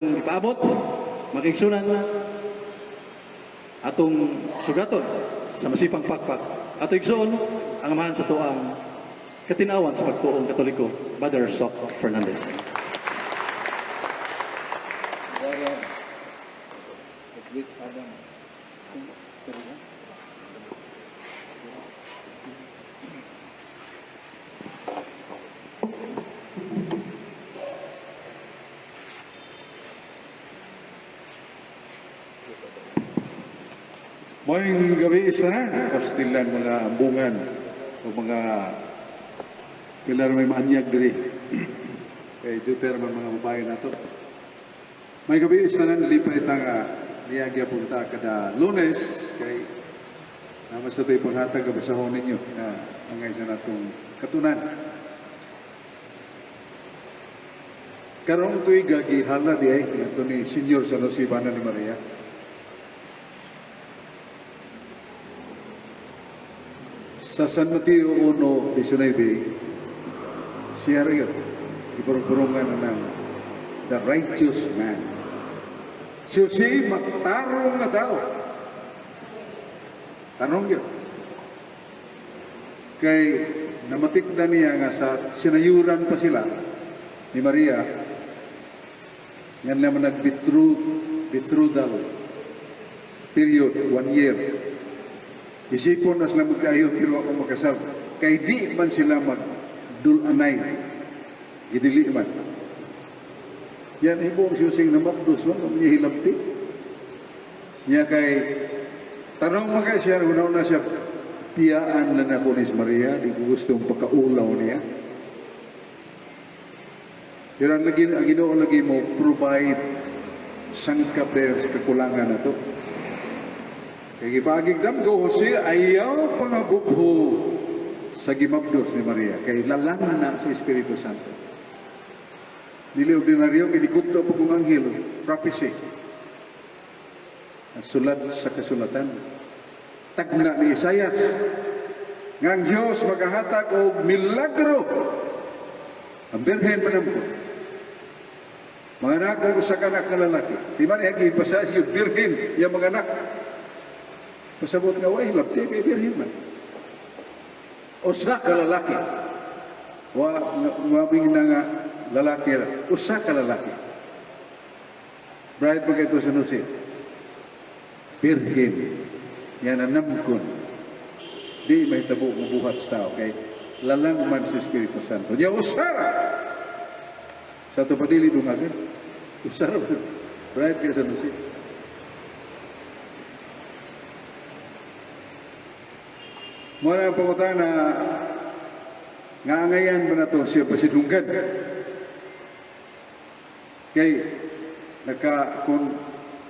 Ipaabot, makigsunan atong sugaton sa masipang pakpak. Ato igsoon ang amahan sa tuang katinawan sa pagtuong Katoliko, Brother Soc Fernandez. Moing gabi isa na, pastilan mga ambungan o mga pilar may maanyag diri. Kay Juter mga babae na to. May gabi isa na nalipay nga niyagya punta kada Lunes kay naman sa tayo panghatag kabasahon ninyo na angay sa natong katunan. Karong to'y gagihala di ay ito ni Senyor San Jose Bana ni Maria. Sa San Mateo 1:19, siya rin ipurong-purungan ng the righteous man. Siya magtarong na tao. Tanong yun. Kay namatik na niya nga sa sinayuran pa sila ni Maria, yan naman betrothal period, 1 year. Isipon na sila magkayo pero ako makasal. Kay di man sila magdulanay. Gidili man. Yan ibong siyusing na mabdos man. Niya hilabti. Niya kay tanong mga siya. Una-una siya piyaan na na Kunis Maria. Di ko gustong pagkaulaw niya. Pero ang Ginoo lagi mo provide sangkap sa kakulangan na to. Kaya ibagig damgo Jose ayaw pangabubho sa gimabdos ni Maria. Kaya lalang na sa Espiritu Santo. Dili ordinaryo, kinikudto po kong anghel, prophecy. Ang sulat sa kasulatan. Tagna ni Isayas. Nga ang Diyos maghahatag o milagro. Ang birhen manampo. Mga anak ko sa kanak na lalaki. Di man yung ipasas yung birhen, yung mga anak. Pasabot nga, way, labti, kay birhin man. Usa ka lalaki. Wabing na nga lalaki. Usa ka lalaki. Bride pa ito sa Jose. Birhin. Yan ang namkon. Di may tabo mabuhat sa tao. Kay lalang man sa Espiritu Santo. Diya, usara! Sa ito padili dungagan. Usara man. Bride ka sa Jose. Muna ang pangutan na ngaangayan mo na ito siya pasidunggan. Kay kung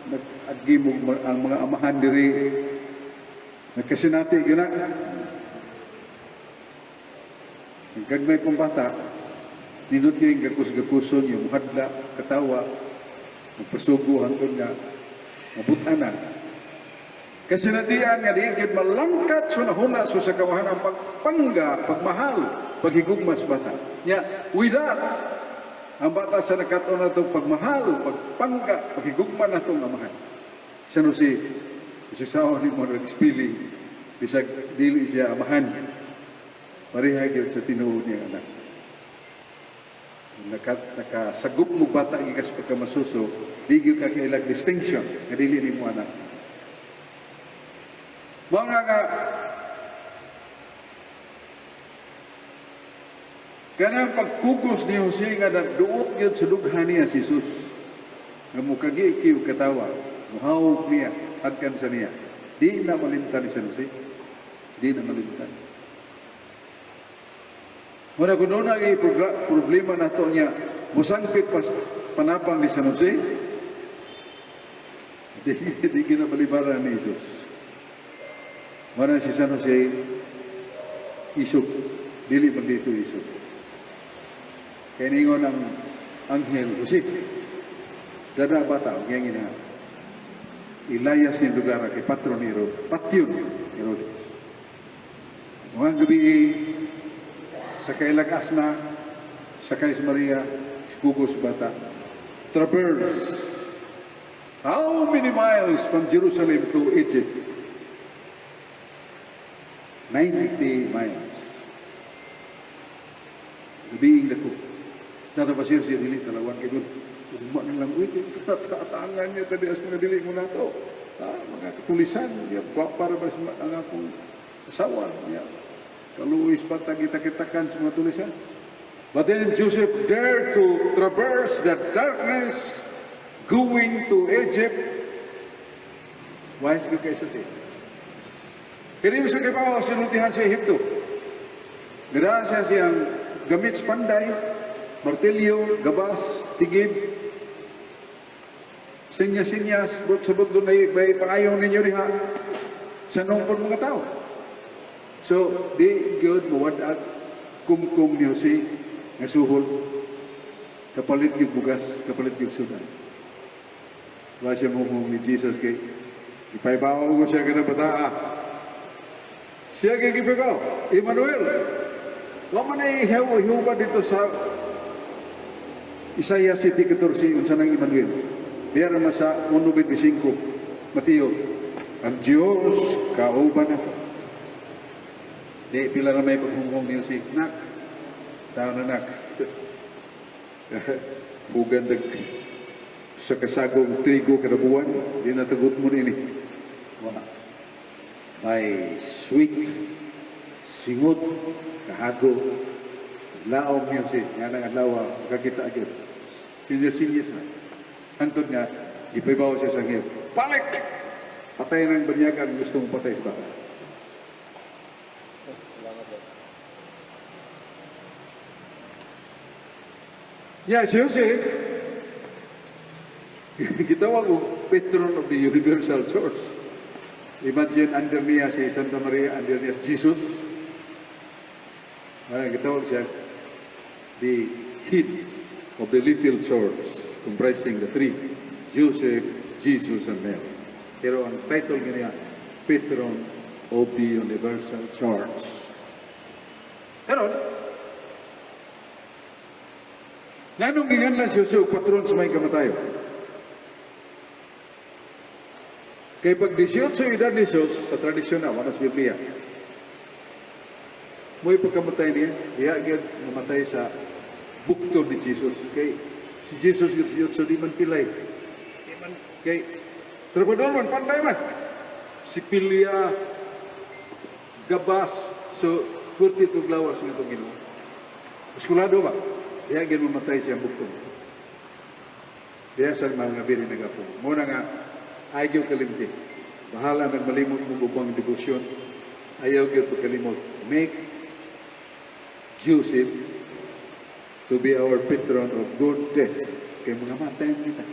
nag-agi mo ang mga amahan diri nagkasinati yun na. Nagkagmay kong bata, ninot niya yung gakus-gakuson, yung hadla, katawa, magpasugo hanggang nga mabutanan. Kasinatian nga diigid malangkat sunahuna so sa kawahan ang pagpangga, pagmahal, paghigugmas bata. Nya, with that, ang bata sa nakato na itong pagmahal, pagpangga, paghigugma na itong amahan. San Jose, isasawa ni mo nag-spilling, bisag dili siya amahan. Parihag yun sa tinuod niya anak. Nakasagup mo bata ikas pagkamasuso, di yun kakailag distinction, nga dili ni mo anak. Mga nga, kanang pagkugos ni Jose nga nagduot yun sa dughan niya si Jesus. Nga mukagi ikiw katawa, muhawag niya, agkan sa niya. Di na malimtan ni San Jose. Di na malimtan. Muna kung doon ang problema na ito niya, musangpit panapang ni San Jose, di kinabalibaran ni Jesus. Mana si San Jose, isog, dili man dito isog. Kaya ningon ang anghel, Jose, dada bata, ang yang ina, ilayas ni lugar kay patron ni Patyon Herodes. Mga gabi, sakay lagas na, sakay si Maria, si Gugos bata, traverse how many miles from Jerusalem to Egypt? 90 miles. Nabiing na ko. Natapasir siya dili, talawan kayo doon. Umma na lang, uy, tatangan niya tadi as mga dili mo na to. Mga katulisan, niya, para ba ang akong asawa niya. Kaluis pa tagita-kitakan sa mga tulisan. But then Joseph dared to traverse the darkness going to Egypt. Wise ka kay Susi. Kaya mo sa kapaw, sinuntihan sa Egypto. Gada siya siyang gamit sa panday, martilyo, gabas, tigib, sinyas-sinyas, sabot doon ay pangayaw ninyo diha sa nungpon mga tao. So, di good mo at kumkum niyo si nga suhol, kapalit yung bugas, kapalit yung sudan. Wala siya mo ni Jesus kay ipaibaw ko siya ka na bataa. Siya kay ipibaw, Emmanuel. Wala man ay hiwa dito sa Isaiah City 14, unsa nang Emmanuel. Biyara ma sa 1:25, Mateo. Ang Diyos kauban na. Di, pila na may paghungong niyo si Nak. Tao na Nak. Hugan sa kasagong trigo kanabuan, di natagot mo nini. Wala. May sweet, singot, kahago, laom niyo si, nga nang alawa, kakita agad. Sinyas-sinyas na. Hantod nga, ipaibaw siya sa ngayon. Balik! Patay ng banyagan, gustong patay sa baka. Yeah, Joseph, gitawag ko patron of the Universal Church. Imagine under niya si Santa Maria, under niya Jesus. Gitawag siya the head of the little church comprising the three, Joseph, Jesus, and Mary. Pero ang title niya, Patron of the Universal Church. Pero, nanong ginganlan siya sa patron sa may kamatayo? Kaya pag 18 edad ni Jesus, sa tradisyon na, sa Biblia, mo'y pagkamatay niya, diagad namatay sa bukto ni Jesus. Kay si Jesus, 18, di man pilay. Kay trabador man, panday man. Si Pilya, Gabas, so, kurti itong lawas nga itong Ginoo. Eskulado ba? Diagad mamatay siya bukto. Diya sa mga biri nagapong. Muna nga, ayaw kalimti. Bahala nagmalimot mo bubang debosyon. Ayaw kayo pagkalimot. Make Joseph to be our patron of good death. Kaya mga matay kita.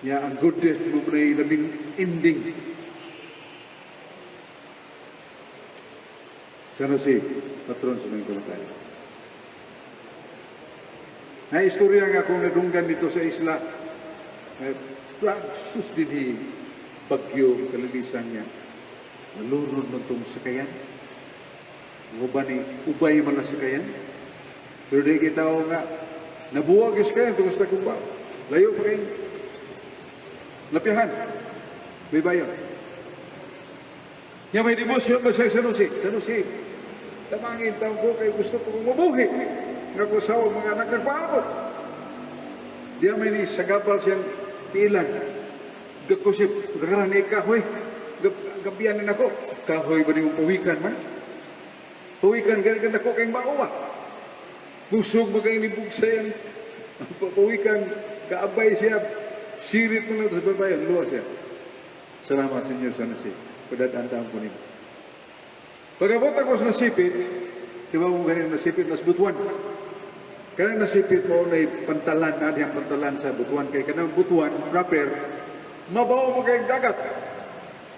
Ya, ang good death mo na labing ending. Sana si patron sa mga kamatay. Na istorya nga kung nadunggan dito sa isla, sus din bagyo kalilisan niya. Nalunod ng itong sakayan. Ubay man na sakayan. Pero di kita nga, nabuwag yung sakayan, tungos na kumba. Layo pa kayo. Lapihan. May bayan. Yan may demosyon ba sa Sanusi? Sanusi. Tamangin taong ko kayo gusto ko mabuhi. Nga ko sa mga anak nagpaabot. Diyan may ni sagabal siyang tiilan. Gakusip, nagkaroon ni kahoy. Gabianin ako. Kahoy ba niyong pawikan man? Pawikan, ganyan ako kayong maawa. Busog ba kayong nibugsa yan? Pawikan, kaabay siya. Sirit mo lang sa babayan, luwa siya. Salamat, Senyor Sanusi. Padadaan po niyo. Pagkabot ako sa nasipit, di ba mo ganyan nasipit, nas butuan. Kaya nasipit mo na pantalan, adiyang pantalan sa butuan. Kaya kanang butuan, proper, mabaw mo kayong dagat.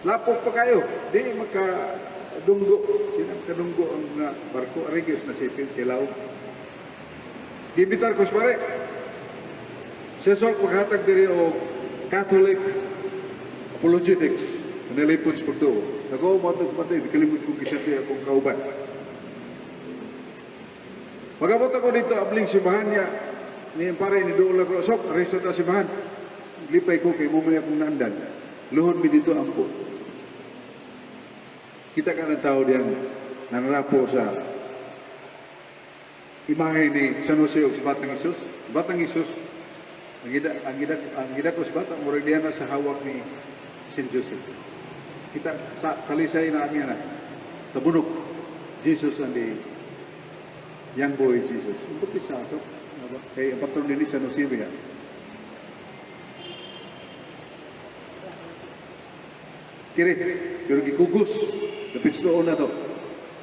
Lapok pa kayo. Di makadunggo. Di na makadunggo ang barko. Arigos nasipit, kilaw. Gibitar ko sa pare. Sesok paghatag diri o Catholic apologetics. Nalipod sa pagtuo. Ako, matag patay, di kalimut kong kisati akong kauban. Pagabot ako dito, abling simbahan niya, Niyan pare, ni doon lang ko, sok, reso ta si Bahan. Lipay ko kay mumaya kong naandan. Luhon mi dito ang po. Kita ka ng tao diyan, nanarapo sa imahe ni San Jose o sa Batang Isus. Batang Isus, ang gida ko sa Batang, murag diyan na sa hawak ni San Jose. Kita sa talisay na amin na, sa bunok, Jesus and the young boy Jesus. Ito pisa ito. Kaya ang patron din ni San Jose ba yan? Kiri, pero gikugos. Napits doon na to.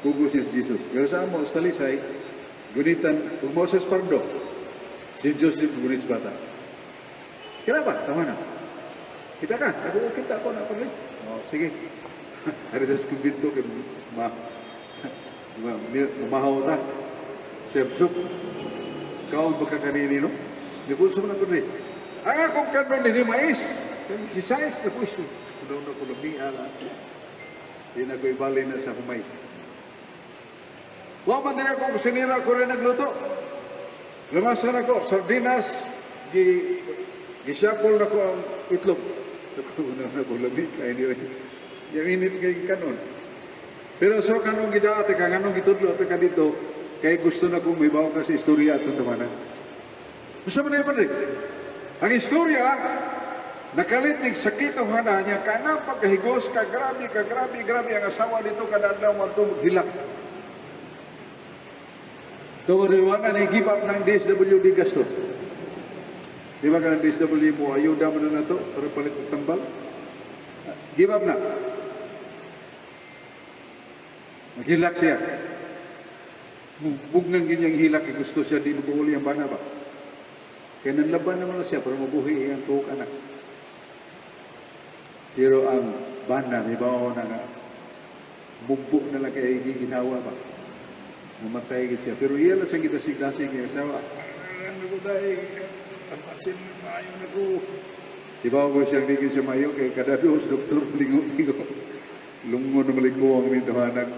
Kugos niya si Jesus. Pero sa amo, sa talisay, gunitan, kung Moses Pardo, si Joseph gunit sa bata. Kira ba? Tama na. Kita ka? Ako kita ako na pagli. Oh, sige. Hari das kumbinto kay mahaw ta. Chef Soup. Kaon ba ka kanini, no? Di ko sa mga kundi. Ang akong kanon ni mais. Si Sais na po iso. Kudaw na ko labi ala. Di na ko ibali na sa humay. Wa man din ako sinira ko rin nagluto. Lamasan ako, sardinas, gisapol na ko ang itlog. Ako na ko labi kay ni yung init kay kanon. Pero so kanong gidaate ka kanong gitudlo at ka dito kay gusto na kong may bawo ka sa istorya at tuntumanan. Gusto mo na yun rin. Ang istorya, nakalit ng sakit ang hana niya, kanang pagkahigos, grabe, ang asawa dito kadadlaw magtumog hilak. Tunguriwanan ay give up ng DSWD gasto. Di ba ka ng DSWD mo, ayuda mo na to para palit ang tambal? Give up na. Maghilak siya. Bug ng ganyang hilak, gusto siya, di mabuhuli ang bana ba? Kaya nanlaban naman na siya para mabuhi ang tuwag anak. Pero ang bana, may bawa na nga, bugbog na lang kaya ginawa ba? Mamatay siya. Pero iyan lang siyang gitasig-tasig niya. Sawa, ano ko dahil, kapasin mo mayo na ko. Di ba ko siyang digin siya mayo, kaya kada doon sa doktor, lingo-lingo. Lungo na maliko ang nito anak.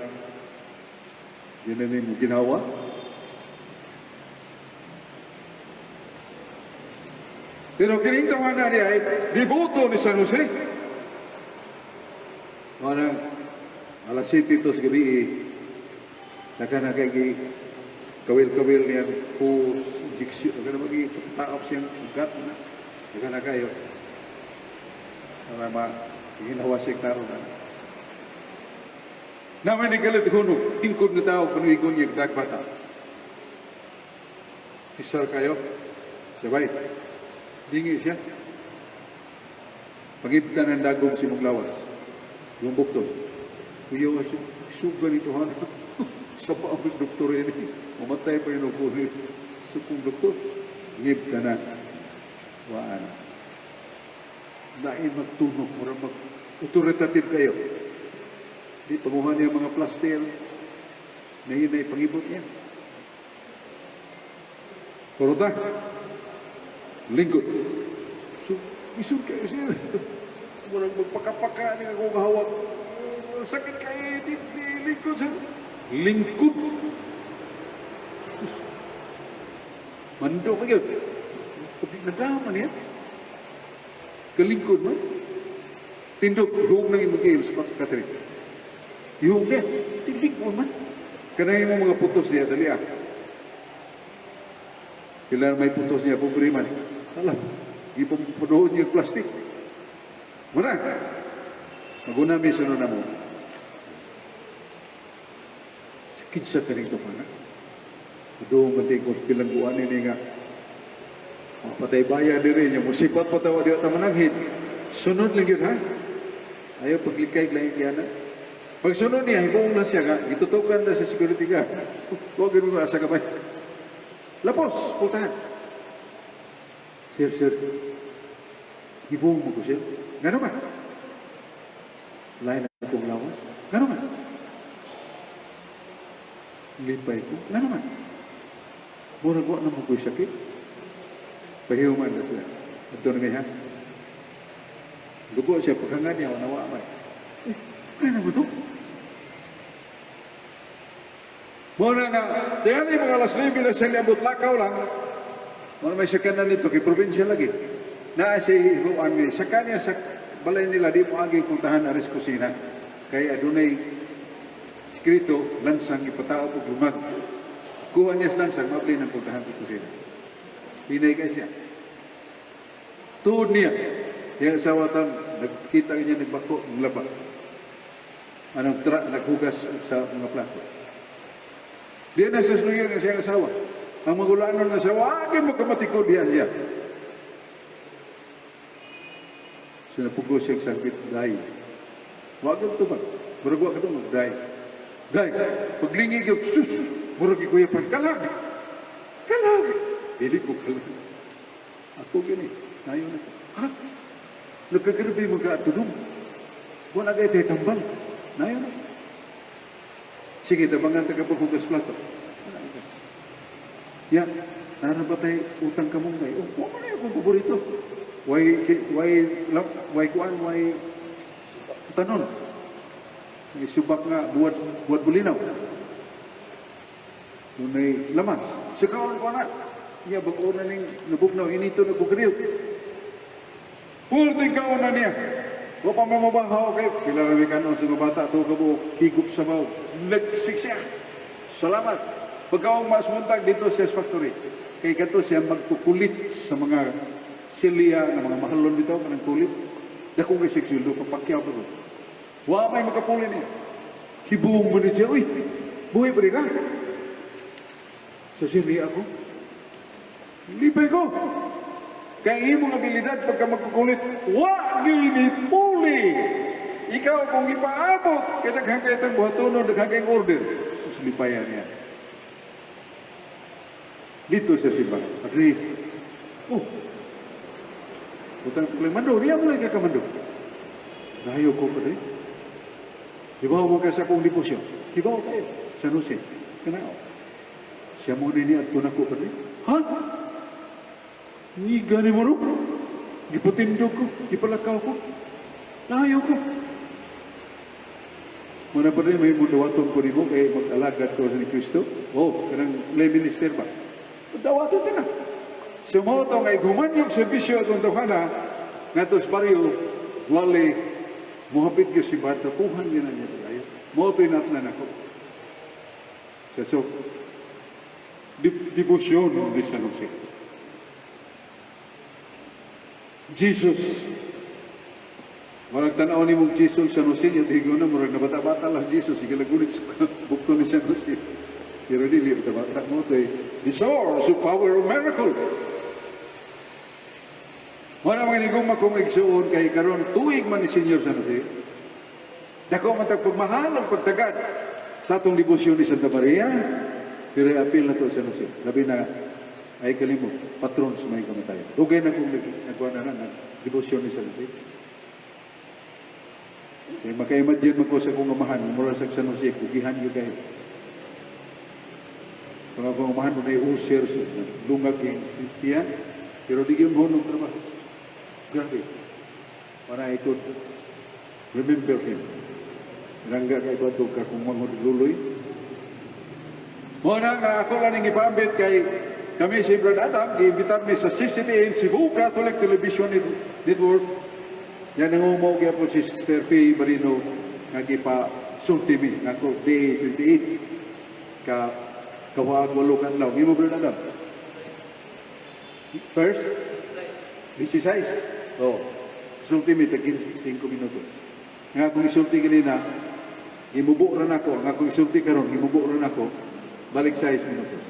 Yan na mo ginawa. Pero kining tawanan niya ay diboto ni San Jose. Parang alas 7 ito sa gabi, nakanagagi kawil-kawil niya po jiksyo. Nakanagagi taap siyang ugat na. Nakanagayo. Para ginawa siyang taro na. Naman ni kalit huno, tingkod na tao, panuikon niya dagbata. Tisar kayo, sabay. Dingi siya. Pangibtan ng dagong si Muglawas. Yung bukton. Kuya, sugan ito ha. Sa paamos doktor yan eh. Mamatay pa yun ako. Sukong doktor. Ngib ka na. Waan. Lain magtunog. Mura mag-autoritative kayo. Di panguhan niya mga plaster. Nahinay pangibot niya. Korota. Lingkod. So, isur kayo siya. Murang magpakapaka niya akong hawak. Sakit kayo, di lingkod siya. Lingkod. Sus. Mando ka yun. Kapit na daman yan. Kalingkod mo. Tindog, huwag na yung mag-iwas pa, Catherine. Huwag na. Tindog man. Kanahin mo mga putos niya, dali ah. Kailangan may putos niya, pumpriman. Alam, ipapunood niya yung plastic. Muna, maguna may sunod na mo. Sakit sa kanito pa na. Doon matikos bilangguan ini nga. Patay baya diri niya. Musipat patawa di at mananghid. Sunod lang yun ha. Ayaw paglikay lang yan ha. Pag sunod niya, hibuong na siya nga. Itutukan na sa security guard. Huwag mo asa ka ba? Lapos, pultahan. Sir, hibuong mo ko sir. Gano'n ba? Lain akong lawas. Gano'n ba? Lipay ko. Gano'n ba? Murag wa na mo ko'y sakit. Pahiuman na siya. Ito na nga ha. Dugo siya, paghangan niya, nawa man. Kaya na mo ito? Muna na, diyan yung mga alas 9 na siya niabot lakaw lang. Mga may sakanan nito, kay probinsya lagi. Na si Juan ngay, sakanya sa balay nila, di mo agi puntahan aris kusina. Kaya adunay skrito, lansang ipatao po lumag. Kuha niya sa lansang, mabli ng puntahan sa kusina. Hinay ka siya. Tuod niya. Yung asawa tan, nagkita niya nagbako ng laba. Anong naghugas sa mga plato. Di na sa sunuyan ng siyang asawa. Ang magulanon ng asawa, agad magkamatikod diya siya. Sinapugo siyang sagbit, day. Huwag ka ito ba? Murag huwag ka ito mag, day. Day, paglingi ka, sus! Murag ikuya pa, kalag! Kalag! Hindi ko kalag. Ako gini, nayo na. Ha? Nagkagarabi mo ka at tudong. Wala kayo tayo tambal. Nayo na. Sige, tabangan tagapaghugas plato. Yan, narabat tayo utang ka mong kayo. Oh, ano yung akong paborito? Why tanon. May subak nga buat bulinaw. May lamas. Sikawan ko na. Iya, bago na ning nabugnaw. Inito nagkukriw. Puro ikaw na niya. Wa pa mamabahaw kayo. Kilala ka noon sa mga bata. Ito ka mo, higup sa baw. Nagsiksya. Salamat. Pagkawang mas muntag dito sa factory. Kaya kato siya magkukulit sa mga silya ng mga mahalon dito, kanang kulit. Dako kay seksulo, papakyaw pa ko. Wa may makapuli niya. Hibuong mo niya, uy, buhay pa rin ka. Sa silya ako. Lipay ko. Kaya imong abilidad pagka magkukulit, wa ginipuli. Ikaw kung ipaabot, kaya daghang kayo itong buhatunon, daghang kayong order. Suslipayan niya. Dito sa simbahan. Padre, utang tulang mando, riyan mo lang kakamando. Nahayo ko, Padre. Hibaw mo ka sa akong deposyon. Hibaw kayo. San Jose. Kanao. Siya mo rin niya at tunako, Padre. Ha? Ni gani mo rin? Gipatindog ko. Gipalakaw ko. Nahayo ko. Muna pa rin, may mundawaton ko rin mo kaya mag-alagad ko sa ni Kristo. Kanang lay minister ba? Dawato ito na. Sumoto ngay gumanyog servisyo itong tawhana nga tos baryo wali muhapit ko si Bata puhan niya na niya tayo. Moto'y natnan ako. Sa debosyon ni San Jose. Jesus. Marag tanaw ni mong Jesus San Jose niya digo na murag na bata-bata lang Jesus ikalagunit sa bukto ni San Jose. Pero dili ito bata mo the source of power of miracle. Wala mga nigong makong igsuon kay karon tuig man ni Senyor San Jose. Dako man pagmahal ang pagtagad sa atong debosyon ni Santa Maria. Pero apil na to San Jose. Labi na ay kalimot, patron sa may kamatayan. Dugay na kong nagkuha na ng debosyon ni San Jose. Kaya maka-imagine mo ko sa kong amahan, mula sa San Jose, kugihan yun kayo. Mga pangamahan mo na i-usir sa lungag yung tiyan, pero di yung honong trabaho. Grabe. Para I could remember him. Rangga kay bato ka kung mga luloy. Muna nga ako lang yung ipambit kay kami si Brad Adam, i-imbitar mi sa CCTN, Cebu Catholic Television Network. Yan ang umaw kaya po si Sister Faye Marino nga ipa-sulti mi. Ako, day 28 ka kawag walukan law. Hindi mo ba na First? 16. Sulti mi, tagin 5 minutos. Nga kung isulti kanina, imubo rin ako. Nga kung isulti karon, imubo rin ako. Balik 6 minutos.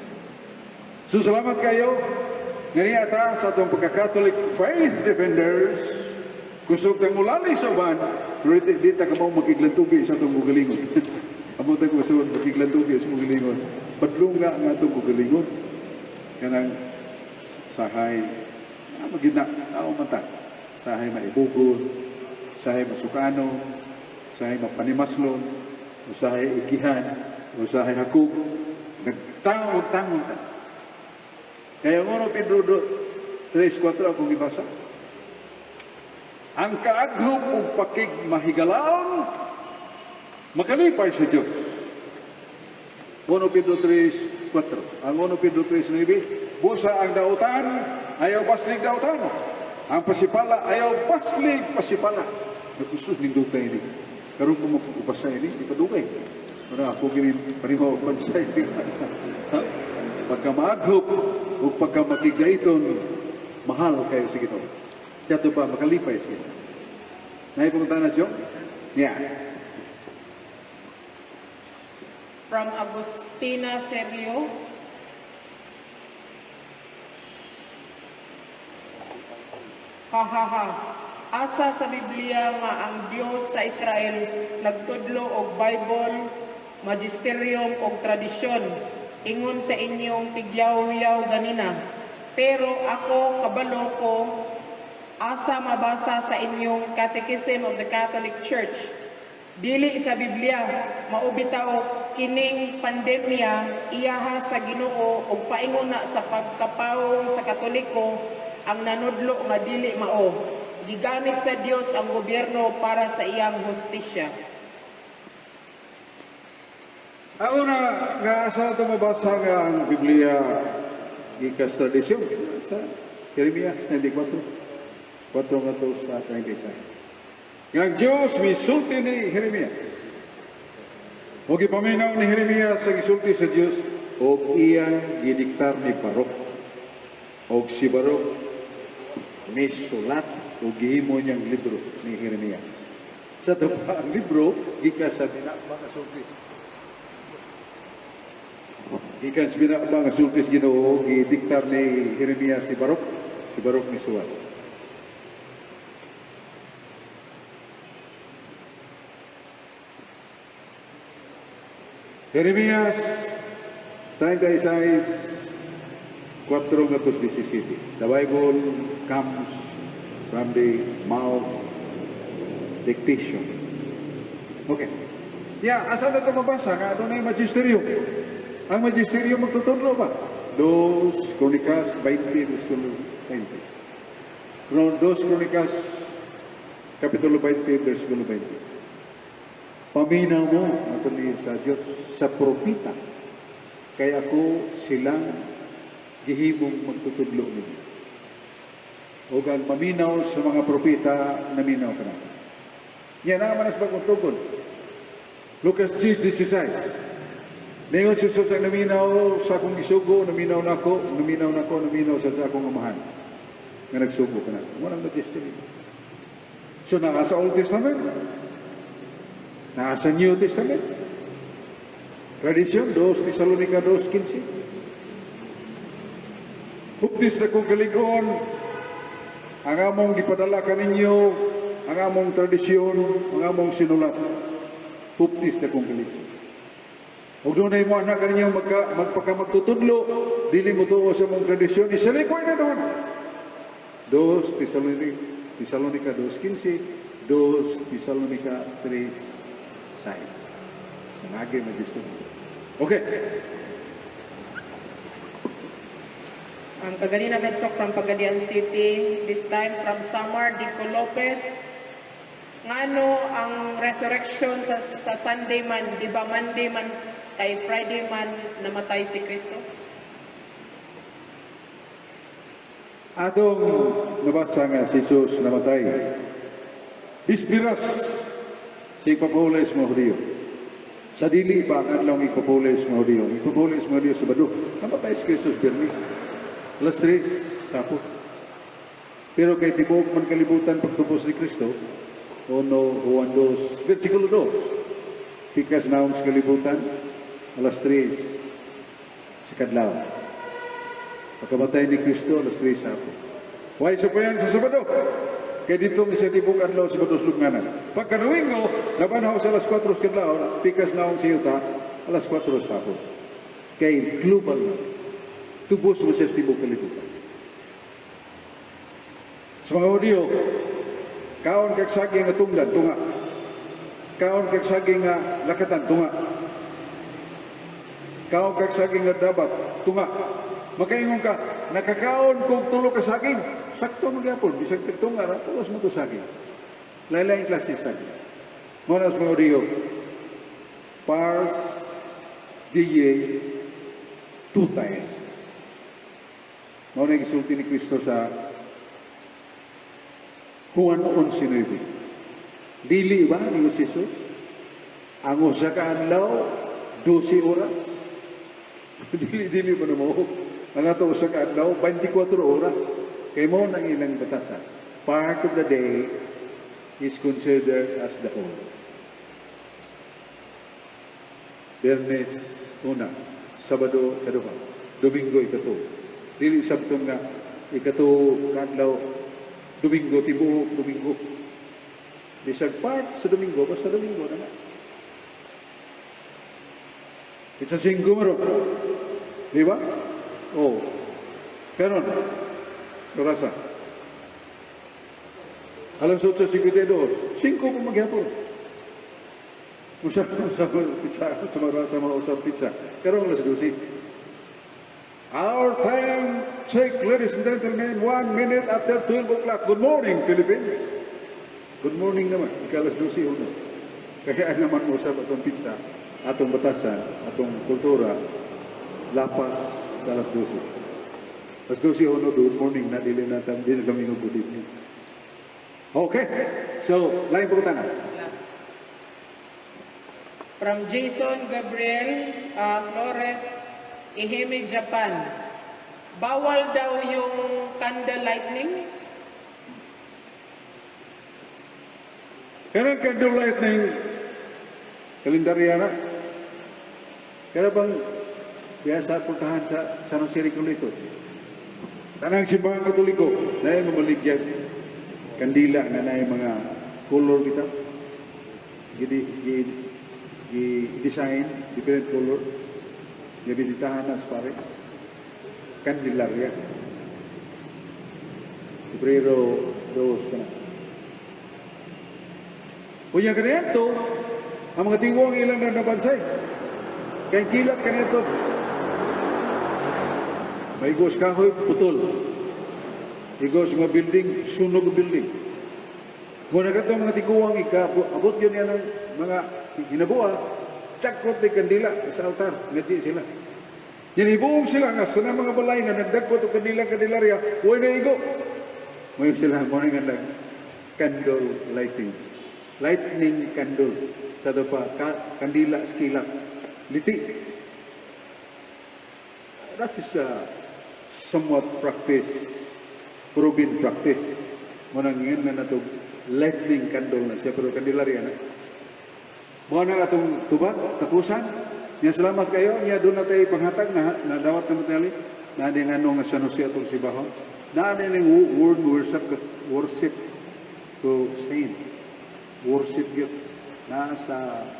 So, salamat kayo. Ngayon ata sa itong pagka-Catholic Faith Defenders, kusog tang ulali sa uban, pero di ta ka mo makiglantugi sa itong gugalingon. Amo tayo kusog makiglantugi sa gugalingon. Padlunga nga itong gugalingon. Kanang sahay, magina, mata. Sahay maibugod, sahay masukano, sahay mapanimaslon, usahay ikihan, usahay hakog. Nagtangon-tangon ta. Kaya mo Pedro 3:4 akong ibasa. Ang kaaghom ug pakig mahigalon makalipay sa Dios. 1 Pedro 3 3:4. Ang 1 Pedro 3:9, busa ang dautan, ayaw paslig dautan. Ang pasipala, ayaw paslig pasipala. Nakusus ning dugay ini. Karon ko magpupasa ini, ipadugay. Para ako gini pariho pansay. Pagka maaghop o pagka makigaiton, mahal kayo sa Ginoo. Tiyato pa makalipay sa Ginoo. Naipunta na, Jong? Yeah. From Agustina Serio. Ha ha ha. Asa sa Biblia nga ang Dios sa Israel nagtudlo og Bible, magisterium og tradisyon ingon sa inyong tigyaw-yaw ganina. Pero ako kabalo ko asa mabasa sa inyong Catechism of the Catholic Church. Dili sa Biblia maubitaw kining pandemya iyaha sa Ginoo ug paingon na sa pagkapawong sa Katoliko ang nanudlo nga dili mao. Gigamit sa Dios ang gobyerno para sa iyang hustisya. Ako na, nga asa ito mabasa nga ang Biblia ikas tradisyon sa Jeremias 94, 4 nga to sa 26. Nga ang Diyos misulti ni Jeremias. O gipaminaw ni Jeremias sa gisulti sa Diyos o iyang gidiktar ni Barok. O si Barok misulat o gihimo niyang libro ni Jeremias. Sa ito pa ang libro, gikas sa binakbang sulti. Gikan sa binakbang sulti sa Ginoo, gidiktar ni Jeremias ni Barok, si Barok ni Suwat. Jeremias 36, 4:17. The Bible comes from the mouth dictation. Okay. Yeah, asa na ito mabasa? Nga doon ay magisterium. Ang magisterium magtutudlo ba? 2 Crónicas 20, 2 Crónicas Kapitulo 20, versikulo 20. Paminaw mo, ito ni sa Diyos, sa propita. Kaya ako silang gihimong magtutudlo ninyo. O ang paminaw sa mga propita, naminaw ka na. Yan naman as pagkutugon. Lucas 10:16. Ngayon si Jesus ang naminaw sa akong isugo, naminaw na ako, naminaw sa akong amahan. Nga nagsugo ka na. Walang magisterium. So nasa Old Testament, nasa New Testament. Tradisyon, 2 Tesalonica 2:15. Huptis na kong kaligon, ang among gipadala kaninyo, ang among tradisyon, ang among sinulat. Huptis na kong kaligon. Huwag doon ay mo anak kaninyo magpakamatutudlo, dili mo tuo sa mong tradisyon, isalikoy na doon. 2 Tesalonica 2:15, 2 Tesalonica 3:6. Sanagay magister. Okay. Ang kaganina Bedsok from Pagadian City, this time from Samar Dico Lopez. Ngano ang resurrection sa Sunday man, di ba Monday man kay Friday man namatay si Kristo? Atong nabasa nga si Jesus namatay. Bispiras sa ipapulis mo Hudiyo. Sa dili ba ang adlaw ipapulis mo Hudiyo? Ipapulis mo Hudiyo sa Bado. Namatay si Jesus Bernis. Alas 3, sapo. Pero kay tibok man kalibutan pagtubos ni Kristo, Juan 2, versikulo 2. Pikas naong sa kalibutan, alas 3, sa kadlaw. Pagkamatay ni Kristo, alas 3, sapo. Why so pa yan sa Sabado? Kaya dito sa tibok adlaw sa Bados Lugnanan. Pagka Domingo, nabanhaw sa alas 4 sa kadlaw, pikas naong sa yuta, alas 4 sapo. Kay global tubos mo siya sa tibok kalibutan. Sa mga audio, kaon kag saging nga tunglan, tunga. Kaon kag saging nga lakatan, tunga. Kaon kag saging nga dabat, tunga. Makaingon ka, nakakaon kong tulo ka saging. Sakto magyapon, bisag tunga, tulos mo to saging. Lain-lain klase saging. Muna sa mga audio, Pars, DJ, tuta esis. Mao na gisulti ni Kristo sa Juan 11:9. Dili ba ni Jesus ang usa ka adlaw 12 oras? Dili ba na mo? Ang ato usa ka adlaw 24 oras. Kay mo nang ilang batasan. Part of the day is considered as the whole. Biyernes una, Sabado kaduha, Domingo ikato. Dili sabton nga ikato kadlaw, Domingo tibuok, Domingo. Bisag part sa Domingo, basta Domingo na nga. It's a singular. Di ba? Oh. Karon, surasa. Alas 8:52, 5 po maghapon. Usap pizza, sama usap pizza. Karon alas 12. Our time check, ladies and gentlemen, 1 minute after 12 o'clock. Good morning, Philippines. Good morning naman. Ika alas 12 uno. Kaya naman usap atong pizza, atong batasan, atong kultura, lapas sa alas 12. Alas 12 uno, good morning na dili natin, dili kami good evening. Okay, so, lain pagkutana. From Jason Gabriel Flores, Ehime, Japan. Bawal daw yung candle lightning? Kaya candle lightning, kalendarya na. Kaya bang biasa puntahan sa San Jose Recoletos? Tanang simbahan Katoliko, na yung mamaligyan kandila na na yung mga color kita. Design, different colors. Nabinitahan na pare. Kandilarya. Pebrero 2 ka na. Kunya ka na yan to, ang mga tingwang ilang na nabansay. Kaya kilat ka na ito. May igos kahoy, putol. Igos mga building, sunog building. Muna ka ito mga tingwang abot yun yan ang mga ginabuha, tsakot ni kandila sa altar, ngaji sila. Yan ibuong sila nga, sa mga balay nga nagdagpot o kandilarya, huwag na igo. Ngayon sila, muna nga candle lighting. Lightning candle. Sa pa, kandila, skila, liti. That is somewhat practice, proven practice. Muna ngayon na natong lightning candle na siya, pero kandilarya na. Muna nga itong tubag, tapusan. Nga salamat kayo, nga doon na tayo panghatag na dawat na matali. Na din nga nung San Jose atong Sibahon. Na din yung word worship to saint. Worship yun. Na sa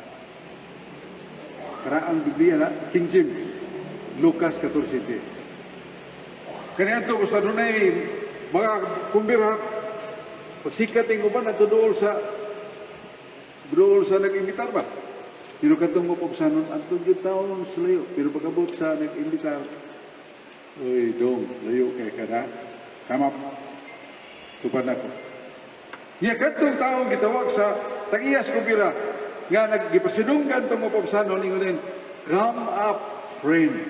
karaang Biblia na, King James, Lucas 14:10. Kaya ito, basta doon ay mga kumbira, pasikat yung uban at doon sa nag-imbitar ba? Pero katong mapagsanon, ang tugyod taon sa layo. Pero pagkabot sa nag-imbitar, uy, dong, layo kay kada. Kamap, tupad ako. Ya katong taong gitawag sa tag-iyas kumbira, nga naggipasinunggan itong mapagsanon, ingon come up, friend,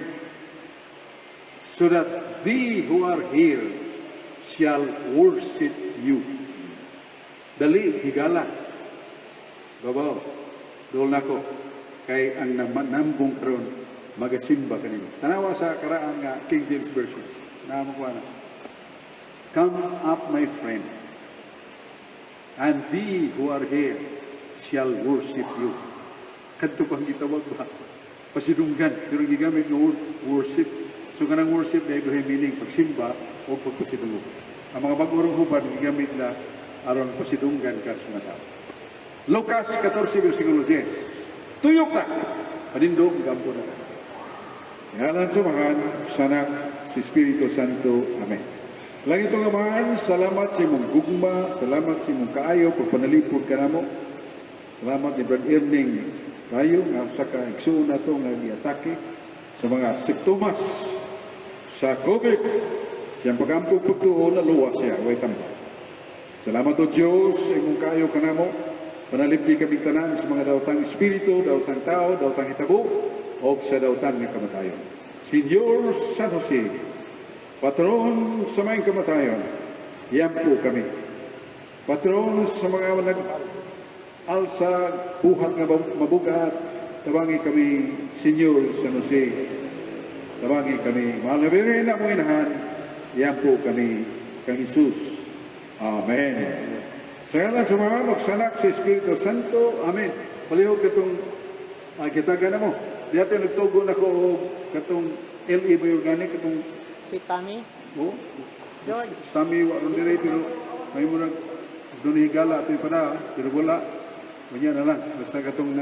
so that they who are here shall worship you. Dali, higala. Babaw, doon ako, kay ang nambong karon magasimba kanino. Tanawa sa karaan nga King James Version. Namakuha na. Come up, my friend, and they who are here shall worship you. Kadto pang gitawag ba? Pasidunggan. Pero gigamit ng word, worship. So kanang worship na ito meaning pagsimba o pagpasidungog. Ang mga bagurong hubad, gigamit na aron pasidunggan ka sa mga tao. Lucas 14, versikulo 10. Tuyok na. Panindog, gampo na. Singalan sa Mahan, Sanak, si Espiritu Santo. Amen. Lang itong Amahan, salamat sa imong gugma, salamat sa imong kaayo, pagpanalipod ka na mo. Salamat ni Brad Erning kayo, nga sa kaigsuon na ito nga giatake sa mga simptomas sa COVID. Siyang pag-ampog pagtuon na luwas siya, way tambak. Salamat o Diyos, sa imong kaayo ka na mo. Panalipdi kami tanan sa mga daotang espiritu, daotang tao, daotang hitabo, o sa daotang nga kamatayon. Senyor San Jose, patron sa may kamatayon, yan po kami. Patron sa mga nag-alsa, buhat nga mabugat, tabangi kami, Senyor San Jose. Tabangi kami, mahal na birin na mong inahan, yan po kami, kang Jesus. Amen. Sa ngalan sa mga magsanak sa Espiritu Santo, Amen. Palihog katong kitaga na mo. Di ato nagtugo na ko katong L.E. Organic, katong Si Tami. oh, George. sami waron dire pero may mo nag doon higala ato yung pero wala. Kanya na lang. Basta katong